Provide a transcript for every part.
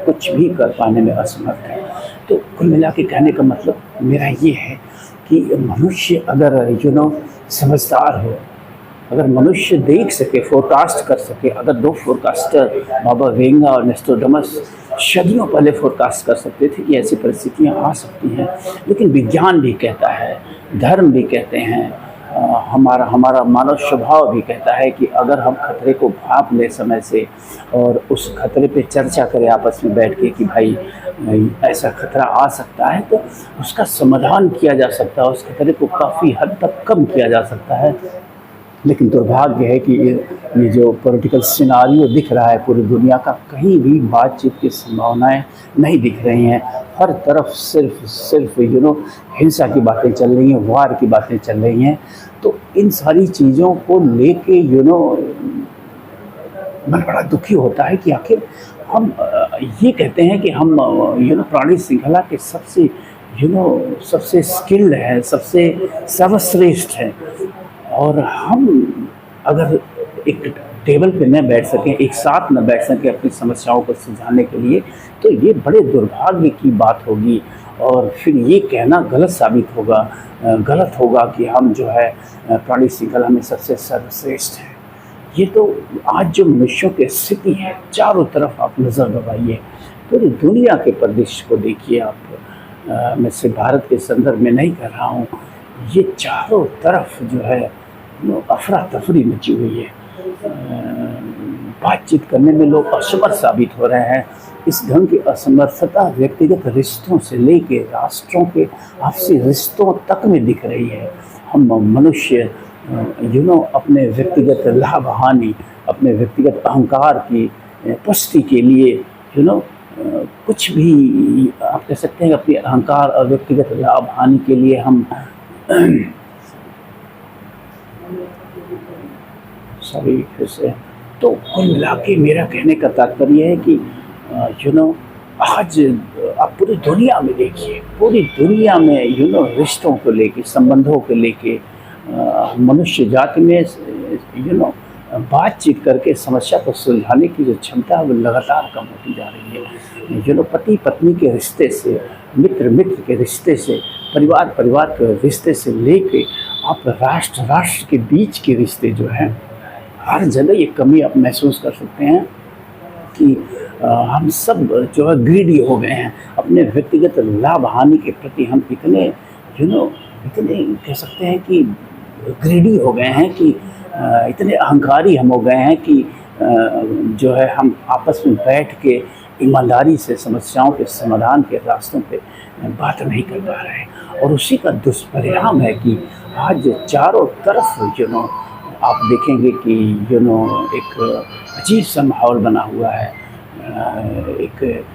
कुछ भी कर पाने में असमर्थ है। तो कुल मिला के कहने का मतलब मेरा ये है कि मनुष्य अगर समझदार हो, अगर मनुष्य देख सके, फोरकास्ट कर सके, अगर दो फोरकास्टर बाबा वेंगा और नेस्ट्रोडमस सदियों पहले फोरकास्ट कर सकते थे कि ऐसी परिस्थितियाँ आ सकती हैं, लेकिन विज्ञान भी कहता है, धर्म भी कहते हैं, हमारा हमारा मानव स्वभाव भी कहता है कि अगर हम खतरे को भांप लें समय से और उस खतरे पे चर्चा करें आपस में बैठ के कि भाई ऐसा खतरा आ सकता है, तो उसका समाधान किया जा सकता है, उस खतरे को काफ़ी हद तक कम किया जा सकता है। लेकिन दुर्भाग्य है कि ये जो पॉलिटिकल सिनारियो दिख रहा है पूरी दुनिया का, कहीं भी बातचीत की संभावनाएं नहीं दिख रही हैं। हर तरफ सिर्फ हिंसा की बातें चल रही हैं, वार की बातें चल रही हैं। तो इन सारी चीज़ों को लेके मन बड़ा दुखी होता है कि आखिर हम ये कहते हैं कि हम प्राणी श्रृंखला के सबसे स्किल्ड हैं, सबसे सर्वश्रेष्ठ हैं, और हम अगर एक टेबल पे न बैठ सकें, एक साथ न बैठ सकें अपनी समस्याओं को सुलझाने के लिए, तो ये बड़े दुर्भाग्य की बात होगी। और फिर ये कहना गलत होगा कि हम प्राणी श्रृंखला में सबसे सर्वश्रेष्ठ हैं। ये तो आज जो मनुष्यों की स्थिति है, चारों तरफ आप नज़र दबाइए, पूरी दुनिया के परिदृश्य को देखिए आप। मैं सिर्फ भारत के संदर्भ में नहीं कर रहा हूँ, ये चारों तरफ अफरा तफरी मची हुई है। बातचीत करने में लोग असमर्थ साबित हो रहे हैं। इस ढंग की असमर्थता व्यक्तिगत रिश्तों से लेके राष्ट्रों के आपसी रिश्तों तक में दिख रही है। हम मनुष्य अपने व्यक्तिगत लाभ हानि, अपने व्यक्तिगत अहंकार की पुष्टि के लिए कुछ भी आप कह सकते हैं, अपने अहंकार और व्यक्तिगत लाभ हानि के लिए हम सॉरी फिर से। तो कुल मिला के मेरा कहने का तात्पर्य है कि आज आप पूरी दुनिया में देखिए, पूरी दुनिया में रिश्तों को लेके, संबंधों को लेके मनुष्य जाति में बातचीत करके समस्या को सुलझाने की जो क्षमता है वो लगातार कम होती जा रही है। पति पत्नी के रिश्ते से, मित्र मित्र के रिश्ते से, परिवार परिवार के रिश्ते से लेके आप राष्ट्र के बीच के रिश्ते हर जगह ये कमी आप महसूस कर सकते हैं कि हम सब ग्रीडी हो गए हैं। अपने व्यक्तिगत लाभ हानि के प्रति हम इतने कह सकते हैं कि ग्रीडी हो गए हैं कि इतने अहंकारी हम हो गए हैं कि हम आपस में बैठ के ईमानदारी से समस्याओं के समाधान के रास्तों पे बात नहीं कर पा रहे हैं। और उसी का दुष्परिणाम है कि आज चारों तरफ आप देखेंगे कि एक अजीब सा माहौल बना हुआ है। एक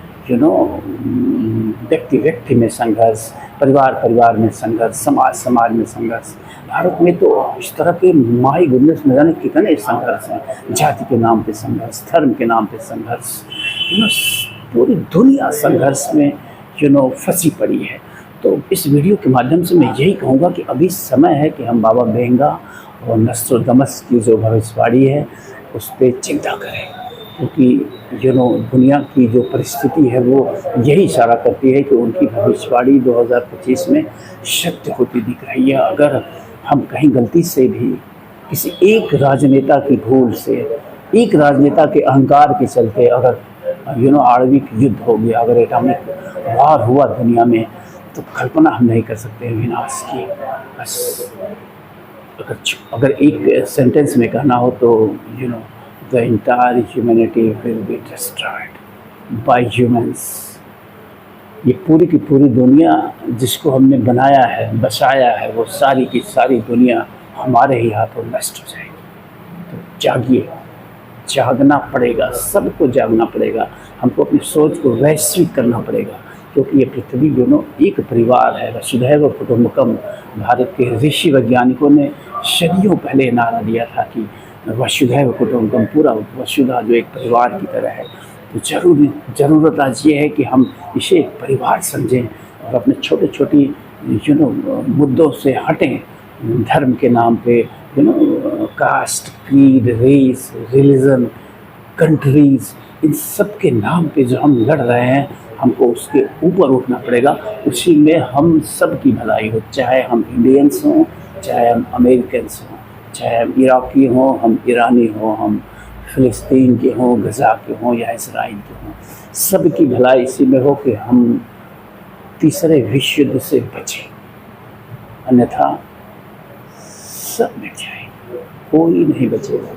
व्यक्ति में संघर्ष, परिवार में संघर्ष, समाज में संघर्ष। भारत में तो इस तरह के माई गुडनेस न जाने कितने संघर्ष हैं। जाति के नाम पे संघर्ष, धर्म के नाम पे संघर्ष, पूरी दुनिया संघर्ष में फंसी पड़ी है। तो इस वीडियो के माध्यम से मैं यही कहूँगा कि अभी समय है कि हम बाबा वेंगा और नेस्ट्रोडमस की जो भविष्यवाणी है उस पर चिंता करें, क्योंकि दुनिया की जो परिस्थिति है वो यही इशारा करती है कि उनकी भविष्यवाणी 2025 में सत्य होती दिख रही है। अगर हम कहीं गलती से भी किसी एक राजनेता की भूल से, एक राजनेता के अहंकार के चलते अगर आणविक युद्ध हो गया, अगर एटॉमिक वार हुआ दुनिया में, तो कल्पना हम नहीं कर सकते विनाश की। बस अगर एक सेंटेंस में कहना हो तो the entire humanity will be destroyed by humans. ये पूरी की पूरी दुनिया जिसको हमने बनाया है, बसाया है, वो सारी की सारी दुनिया हमारे ही हाथों नष्ट हो जाएगी। तो जागिए, जागना पड़ेगा, सबको जागना पड़ेगा। हमको अपनी सोच को वैश्विक करना पड़ेगा, क्योंकि ये पृथ्वी एक परिवार है। वसुधैव कुटुंबकम, भारत के ऋषि वैज्ञानिकों ने सदियों पहले नारा दिया था कि वसुधैव कुटुंबकम, पूरा वसुधा जो एक परिवार की तरह है। तो ज़रूरत आज ये है कि हम इसे एक परिवार समझें और अपने छोटे छोटी मुद्दों से हटें। धर्म के नाम पे caste, creed, race, religion, countries, इन सब के नाम पे जो हम लड़ रहे हैं, हमको उसके ऊपर उठना पड़ेगा। उसी में हम सब की भलाई हो, चाहे हम इंडियंस हों, चाहे हम अमेरिकन्स हों, चाहे हम इराकी हों, हम ईरानी हों, हम फ़िलिस्तीन के हों, गज़ा के हों या इसराइल के हों। सब की भलाई इसी में हो कि हम तीसरे विश्व युद्ध से बचें, अन्यथा सब मिट जाएंगे, कोई नहीं बचेगा।